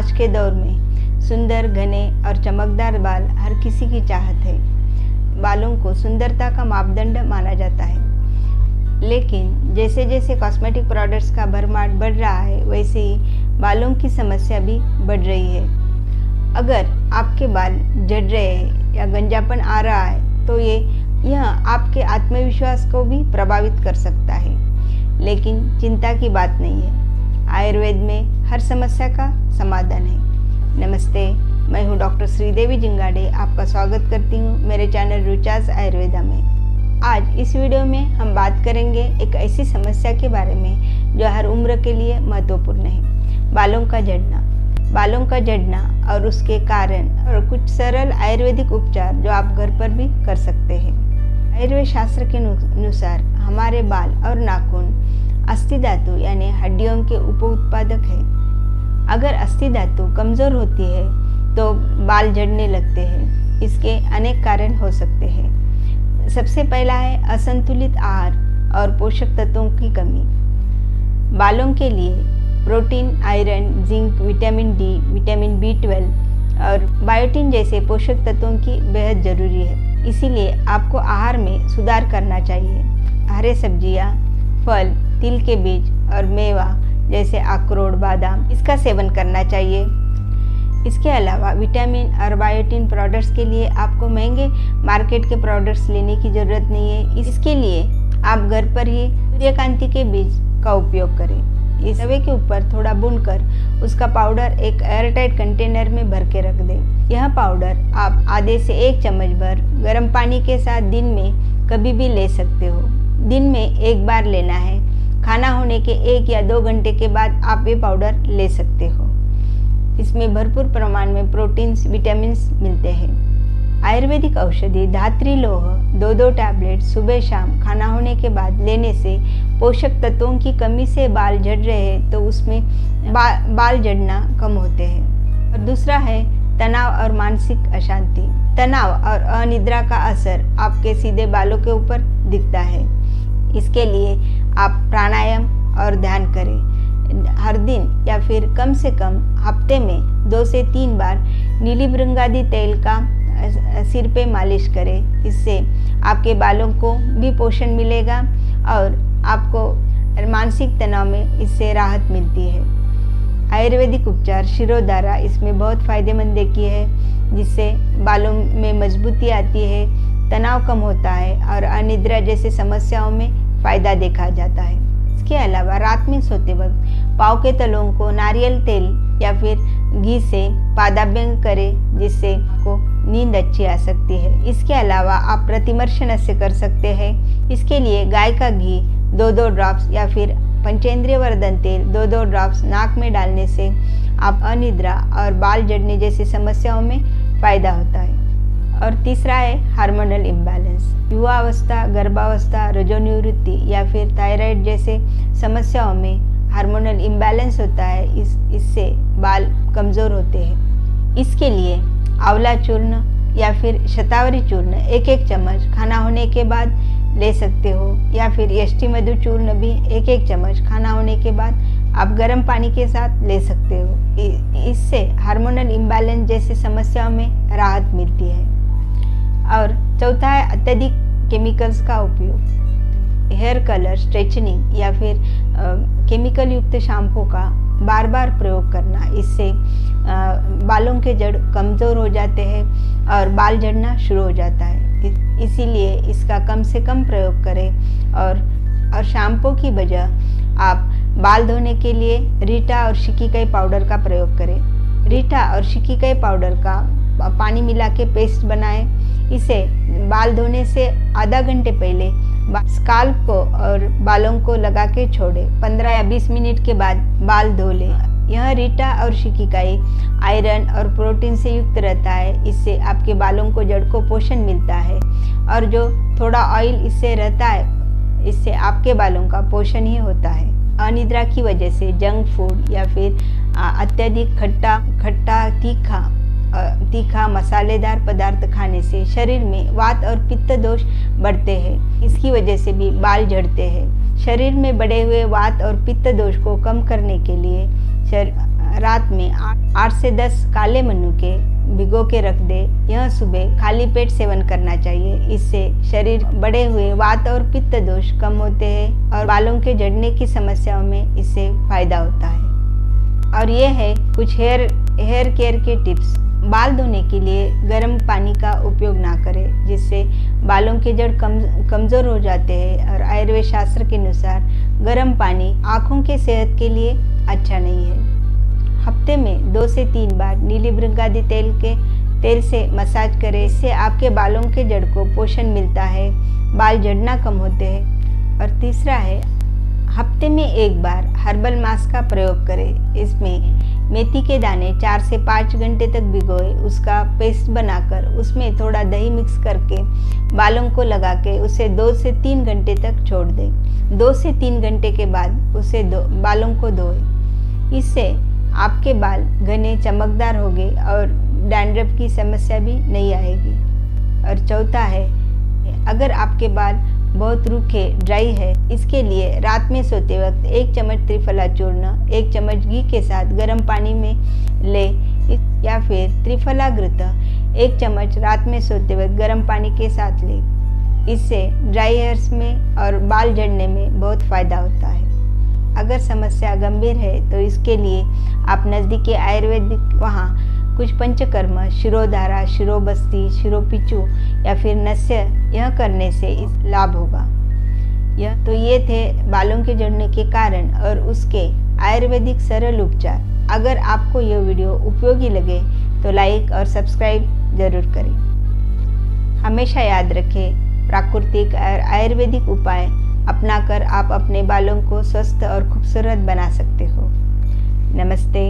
आज के दौर में सुंदर, घने और चमकदार बाल हर किसी की चाहत है। बालों को सुंदरता का मापदंड माना जाता है, लेकिन जैसे जैसे कॉस्मेटिक प्रोडक्ट्स का भरमार बढ़ रहा है, वैसे ही बालों की समस्या भी बढ़ रही है। अगर आपके बाल झड़ रहे हैं या गंजापन आ रहा है, तो यह आपके आत्मविश्वास को भी प्रभावित कर सकता है। लेकिन चिंता की बात नहीं है, आयुर्वेद में हर समस्या का समाधान है। नमस्ते, मैं हूँ डॉक्टर श्रीदेवी जिंगाड़े। आपका स्वागत करती हूँ मेरे चैनल रुचास आयुर्वेदा में। आज इस वीडियो में हम बात करेंगे एक ऐसी समस्या के बारे में जो हर उम्र के लिए महत्वपूर्ण है, बालों का झड़ना। बालों का झड़ना और उसके कारण और कुछ सरल आयुर्वेदिक उपचार जो आप घर पर भी कर सकते हैं। आयुर्वेद शास्त्र के अनुसार हमारे बाल और नाखून अस्थि धातु यानी हड्डियों के उप उत्पादक है। अगर अस्थि धातु कमज़ोर होती है तो बाल झड़ने लगते हैं। इसके अनेक कारण हो सकते हैं। सबसे पहला है असंतुलित आहार और पोषक तत्वों की कमी। बालों के लिए protein, iron, zinc, vitamin D, vitamin B12 और बायोटिन जैसे पोषक तत्वों की बेहद ज़रूरी है। इसीलिए आपको आहार में सुधार करना चाहिए। हरे सब्जियां, फल, तिल के बीज और मेवा जैसे अखरोट, बादाम, इसका सेवन करना चाहिए। इसके अलावा विटामिन और बायोटिन प्रोडक्ट्स के लिए आपको महंगे मार्केट के प्रोडक्ट्स लेने की ज़रूरत नहीं है। इसके लिए आप घर पर ही सूर्यकांति के बीज का उपयोग करें। इस तवे के ऊपर थोड़ा भूनकर उसका पाउडर एक एयरटाइट कंटेनर में भर के रख दें। यह पाउडर आप आधे से 1 चम्मच भर गर्म पानी के साथ दिन में कभी भी ले सकते हो। दिन में एक बार लेना है। खाना होने के 1 या 2 घंटे के बाद आप ये पाउडर ले सकते हो। इसमें भरपूर प्रमाण में प्रोटीन्स, विटामिन्स मिलते हैं। आयुर्वेदिक औषधि धात्री लोह 2-2 टैबलेट सुबह शाम खाना होने के बाद लेने से पोषक तत्वों की कमी से बाल झड़ रहे हैं तो उसमें बाल झड़ना कम होते हैं। और दूसरा है तनाव और मानसिक अशांति। तनाव और अनिद्रा का असर आपके सीधे बालों के ऊपर दिखता है। इसके लिए आप प्राणायाम और ध्यान करें। हर दिन या फिर कम से कम हफ्ते में 2 से 3 बार नीली भृंगादि तेल का सिर पे मालिश करें। इससे आपके बालों को भी पोषण मिलेगा और आपको मानसिक तनाव में इससे राहत मिलती है। आयुर्वेदिक उपचार शिरोधारा इसमें बहुत फायदेमंद देखी है, जिससे बालों में मजबूती आती है, तनाव कम होता है और अनिद्रा जैसे समस्याओं में फ़ायदा देखा जाता है। इसके अलावा रात में सोते वक्त पाँव के तलों को नारियल तेल या फिर घी से पादाभ्यंग करें, जिससे आपको नींद अच्छी आ सकती है। इसके अलावा आप प्रतिमर्शन से कर सकते हैं। इसके लिए गाय का घी 2-2 ड्रॉप्स या फिर पंचेंद्रिय वर्धन तेल 2-2 ड्रॉप्स नाक में डालने से आप अनिद्रा और बाल झड़ने जैसी समस्याओं में फ़ायदा होता है। और तीसरा है हार्मोनल इम्बैलेंस। युवावस्था, गर्भावस्था, रजोनिवृत्ति या फिर थायराइड जैसे समस्याओं में हार्मोनल इम्बैलेंस होता है। इससे बाल कमज़ोर होते हैं। इसके लिए आंवला चूर्ण या फिर शतावरी चूर्ण 1-1 चम्मच खाना होने के बाद ले सकते हो, या फिर यष्टि मधु चूर्ण भी 1-1 चम्मच खाना होने के बाद आप गर्म पानी के साथ ले सकते हो। इससे हार्मोनल इम्बैलेंस जैसी समस्याओं में राहत मिलती है। और चौथा है अत्यधिक केमिकल्स का उपयोग। हेयर कलर, स्ट्रेचनिंग या फिर केमिकल युक्त शैम्पू का बार बार प्रयोग करना, इससे बालों के जड़ कमज़ोर हो जाते हैं और बाल झड़ना शुरू हो जाता है। इसीलिए इसका कम से कम प्रयोग करें। और शैम्पू की बजाय आप बाल धोने के लिए रीठा और शिकीकाई पाउडर का प्रयोग करें। रीठा और शिकीकाई पाउडर का पानी मिला के पेस्ट बनाएं। इसे बाल धोने से आधा घंटे पहले स्काल्प को और बालों को लगा के छोड़ें। 15 या 20 मिनट के बाद बाल धो लें। यह रीठा और शिकीकाई आयरन और प्रोटीन से युक्त रहता है। इससे आपके बालों को जड़ को पोषण मिलता है, और जो थोड़ा ऑयल इससे रहता है, इससे आपके बालों का पोषण ही होता है। अनिद्रा की वजह से जंक फूड या फिर अत्यधिक खट्टा तीखा मसालेदार पदार्थ खाने से शरीर में वात और पित्त दोष बढ़ते हैं। इसकी वजह से भी बाल झड़ते हैं। शरीर में बढ़े हुए वात और पित्त दोष को कम करने के लिए रात में 8 से 10 काले मनुके भिगो के रख दे। यह सुबह खाली पेट सेवन करना चाहिए। इससे शरीर बढ़े हुए वात और पित्त दोष कम होते हैं और बालों के झड़ने की समस्याओं में इससे फायदा होता है। और ये है कुछ हेयर केयर के टिप्स। बाल धोने के लिए गर्म पानी का उपयोग ना करें, जिससे बालों के जड़ कमज़ोर हो जाते हैं और आयुर्वेद शास्त्र के अनुसार गर्म पानी आँखों के सेहत के लिए अच्छा नहीं है। हफ्ते में 2 से 3 बार नीली भृंगादि तेल से मसाज करें। इससे आपके बालों के जड़ को पोषण मिलता है, बाल झड़ना कम होते हैं। और तीसरा है, हफ्ते में 1 बार हर्बल मास्क का प्रयोग करें। इसमें मेथी के दाने 4 से 5 घंटे तक भिगोए, उसका पेस्ट बनाकर उसमें थोड़ा दही मिक्स करके बालों को लगा के उसे 2 से 3 घंटे तक छोड़ दें। 2 से 3 घंटे के बाद उसे बालों को धोएं। इससे आपके बाल घने चमकदार होंगे और डैंड्रफ की समस्या भी नहीं आएगी। और चौथा है, अगर आपके बाल बहुत रूखे ड्राई है, इसके लिए रात में सोते वक्त 1 चम्मच त्रिफला चूर्ण 1 चम्मच घी के साथ गर्म पानी में ले, या फिर त्रिफला घृत 1 चम्मच रात में सोते वक्त गर्म पानी के साथ ले। इससे ड्राई हेयर्स में और बाल झड़ने में बहुत फ़ायदा होता है। अगर समस्या गंभीर है तो इसके लिए आप नज़दीकी आयुर्वेदिक वहाँ कुछ पंचकर्म, शिरोधारा, शिरोबस्ती, शिरोपिचू या फिर नस्य यह करने से लाभ होगा। ये थे बालों के झड़ने के कारण और उसके आयुर्वेदिक सरल उपचार। अगर आपको यह वीडियो उपयोगी लगे तो लाइक और सब्सक्राइब जरूर करें। हमेशा याद रखें, प्राकृतिक और आयुर्वेदिक उपाय अपनाकर आप अपने बालों को स्वस्थ और खूबसूरत बना सकते हो। नमस्ते।